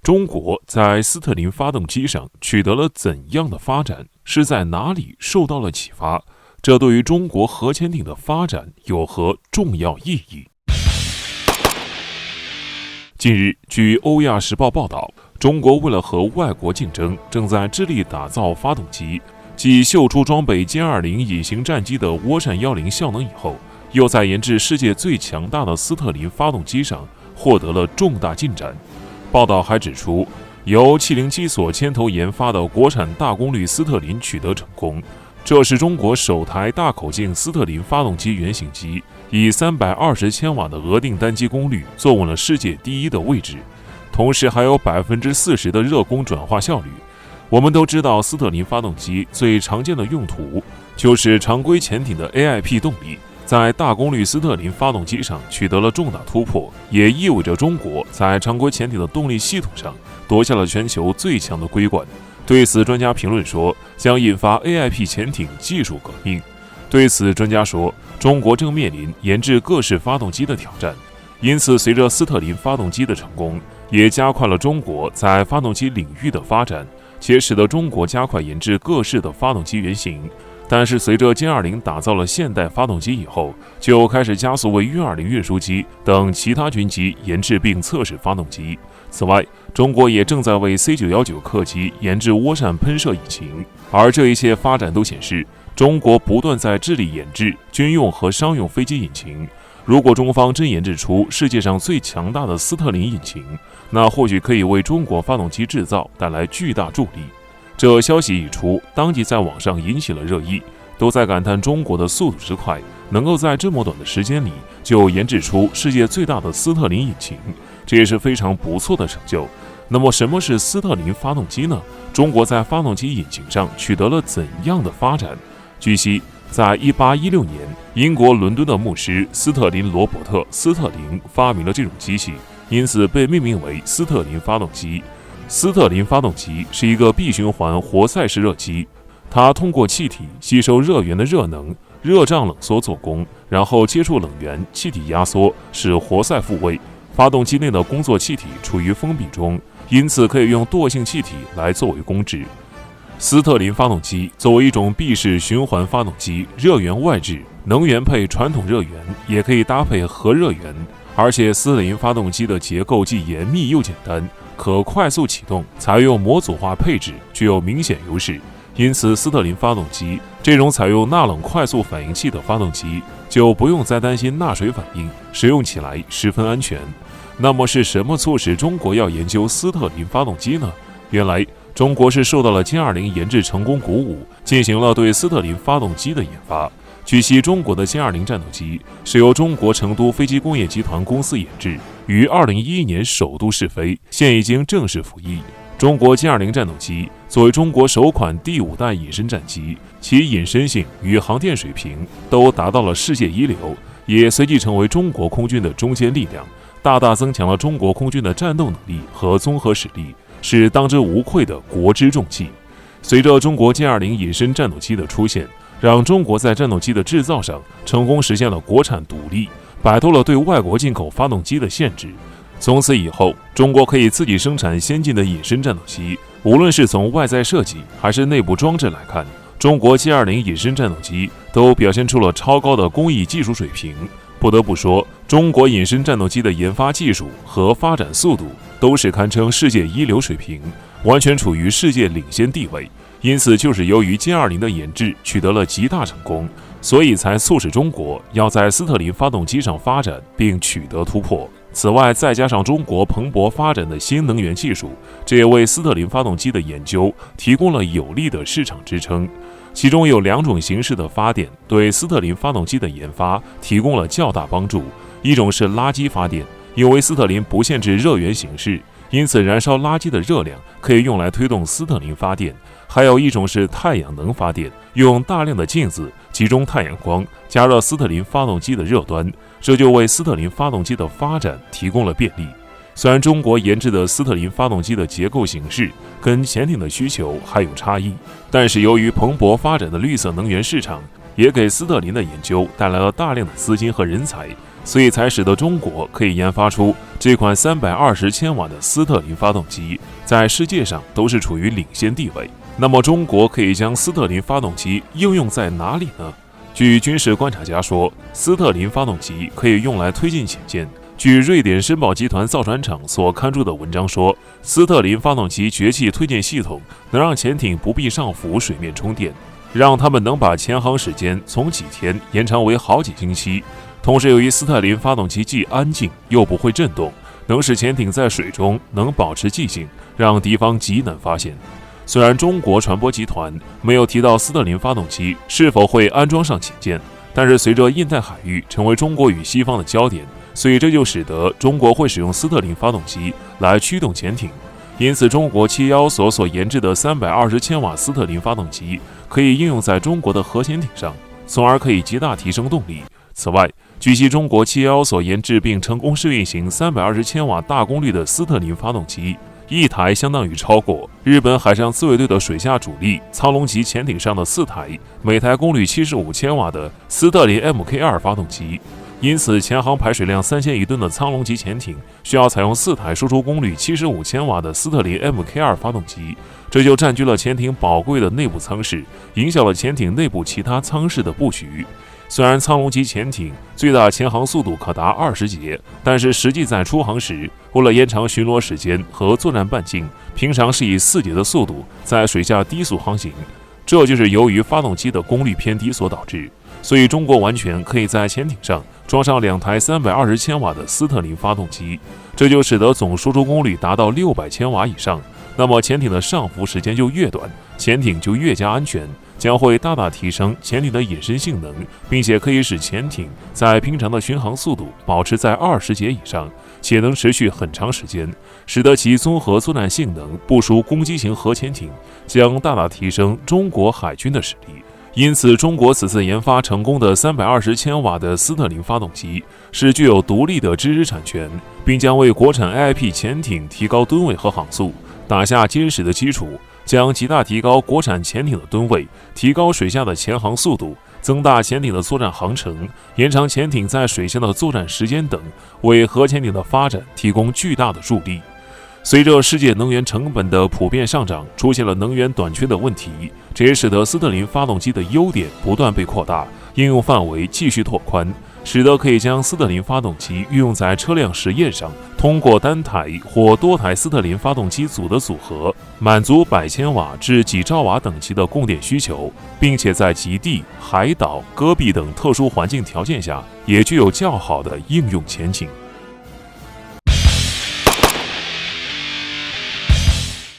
中国在斯特林发动机上取得了怎样的发展？是在哪里受到了启发？这对于中国核潜艇的发展有何重要意义？近日，据欧亚时报报道，中国为了和外国竞争，正在致力打造发动机。继秀出装备歼20隐形战机的涡扇10效能以后，又在研制世界最强大的斯特林发动机上获得了重大进展。报道还指出，由707所牵头研发的国产大功率斯特林取得成功，这是中国首台大口径斯特林发动机原型机，以320千瓦的额定单机功率坐稳了世界第一的位置，同时还有40%的热功转化效率。我们都知道，斯特林发动机最常见的用途就是常规潜艇的 AIP 动力。在大功率斯特林发动机上取得了重大突破，也意味着中国在常规潜艇的动力系统上夺下了全球最强的桂冠。对此，专家评论说，将引发 AIP 潜艇技术革命。对此，专家说，中国正面临研制各式发动机的挑战，因此随着斯特林发动机的成功，也加快了中国在发动机领域的发展，且使得中国加快研制各式的发动机原型。但是随着歼20打造了现代发动机以后，就开始加速为运20运输机等其他军机研制并测试发动机。此外，中国也正在为 C919 客机研制涡扇喷射引擎。而这一切发展都显示，中国不断在致力研制军用和商用飞机引擎。如果中方真研制出世界上最强大的斯特林引擎，那或许可以为中国发动机制造带来巨大助力。这消息一出，当即在网上引起了热议，都在感叹中国的速度之快，能够在这么短的时间里就研制出世界最大的斯特林引擎，这也是非常不错的成就。那么什么是斯特林发动机呢？中国在发动机引擎上取得了怎样的发展？据悉，在1816年，英国伦敦的牧师斯特林·罗伯特·斯特林发明了这种机器，因此被命名为斯特林发动机。斯特林发动机是一个闭循环活塞式热机，它通过气体吸收热源的热能，热胀冷缩做功，然后接触冷源，气体压缩，使活塞复位。发动机内的工作气体处于封闭中，因此可以用惰性气体来作为工质。斯特林发动机作为一种闭式循环发动机，热源外置，能源配传统热源，也可以搭配核热源。而且斯特林发动机的结构既严密又简单，可快速启动，采用模组化配置，具有明显优势。因此，斯特林发动机这种采用纳冷快速反应器的发动机，就不用再担心纳水反应，使用起来十分安全。那么是什么促使中国要研究斯特林发动机呢？原来，中国是受到了歼20研制成功鼓舞，进行了对斯特林发动机的研发。据悉，中国的歼20战斗机是由中国成都飞机工业集团公司研制，于2011年首度试飞，现已经正式服役。中国歼20战斗机作为中国首款第5代隐身战机，其隐身性与航电水平都达到了世界一流，也随即成为中国空军的中坚力量，大大增强了中国空军的战斗能力和综合实力，是当之无愧的国之重器。随着中国歼20隐身战斗机的出现，让中国在战斗机的制造上成功实现了国产独立，摆脱了对外国进口发动机的限制。从此以后，中国可以自己生产先进的隐身战斗机。无论是从外在设计还是内部装置来看，中国歼20隐身战斗机都表现出了超高的工艺技术水平。不得不说，中国隐身战斗机的研发技术和发展速度都是堪称世界一流水平，完全处于世界领先地位。因此，就是由于歼20的研制取得了极大成功，所以才促使中国要在斯特林发动机上发展并取得突破。此外，再加上中国蓬勃发展的新能源技术，这也为斯特林发动机的研究提供了有力的市场支撑。其中有2种形式的发电对斯特林发动机的研发提供了较大帮助。一种是垃圾发电，因为斯特林不限制热源形式，因此燃烧垃圾的热量可以用来推动斯特林发电。还有一种是太阳能发电，用大量的镜子集中太阳光，加热斯特林发动机的热端，这就为斯特林发动机的发展提供了便利。虽然中国研制的斯特林发动机的结构形式跟潜艇的需求还有差异，但是由于蓬勃发展的绿色能源市场，也给斯特林的研究带来了大量的资金和人才，所以才使得中国可以研发出这款320千瓦的斯特林发动机，在世界上都是处于领先地位。那么中国可以将斯特林发动机应用在哪里呢？据军事观察家说，斯特林发动机可以用来推进潜舰。据瑞典申宝集团造船厂所刊出的文章说，斯特林发动机崛起推进系统能让潜艇不必上浮水面充电，让他们能把潜航时间从几天延长为好几星期。同时，由于斯特林发动机既安静又不会震动，能使潜艇在水中能保持寂静，让敌方极难发现。虽然中国船舶集团没有提到斯特林发动机是否会安装上潜舰，但是随着印太海域成为中国与西方的焦点，所以这就使得中国会使用斯特林发动机来驱动潜艇。因此，中国711所研制的320千瓦斯特林发动机可以应用在中国的核潜艇上，从而可以极大提升动力。此外，据悉中国711所研制并成功试运行320千瓦大功率的斯特林发动机，一台相当于超过日本海上自卫队的水下主力苍龙级潜艇上的4台，每台功率75千瓦的斯特林 Mk2 发动机。因此，潜航排水量3100吨的苍龙级潜艇需要采用4台输出功率75千瓦的斯特林 Mk2 发动机，这就占据了潜艇宝贵的内部舱室，影响了潜艇内部其他舱室的布局。虽然苍龙级潜艇最大潜航速度可达20节，但是实际在出航时，为了延长巡逻时间和作战半径，平常是以4节的速度在水下低速航行，这就是由于发动机的功率偏低所导致。所以中国完全可以在潜艇上装上2台320千瓦的斯特林发动机，这就使得总输出功率达到600千瓦以上。那么潜艇的上浮时间就越短，潜艇就越加安全，将会大大提升潜艇的隐身性能，并且可以使潜艇在平常的巡航速度保持在20节以上，且能持续很长时间，使得其综合作战性能部署攻击型核潜艇，将大大提升中国海军的实力。因此，中国此次研发成功的320千瓦的斯特林发动机是具有独立的知识产权，并将为国产 AIP 潜艇提高吨位和航速打下坚实的基础，将极大提高国产潜艇的吨位，提高水下的潜航速度，增大潜艇的作战航程，延长潜艇在水下的作战时间等，为核潜艇的发展提供巨大的助力。随着世界能源成本的普遍上涨，出现了能源短缺的问题，这也使得斯特林发动机的优点不断被扩大，应用范围继续拓宽，使得可以将斯特林发动机运用在车辆实验上，通过单台或多台斯特林发动机组的组合，满足100千瓦至几兆瓦等级的供电需求，并且在极地、海岛、戈壁等特殊环境条件下，也具有较好的应用前景。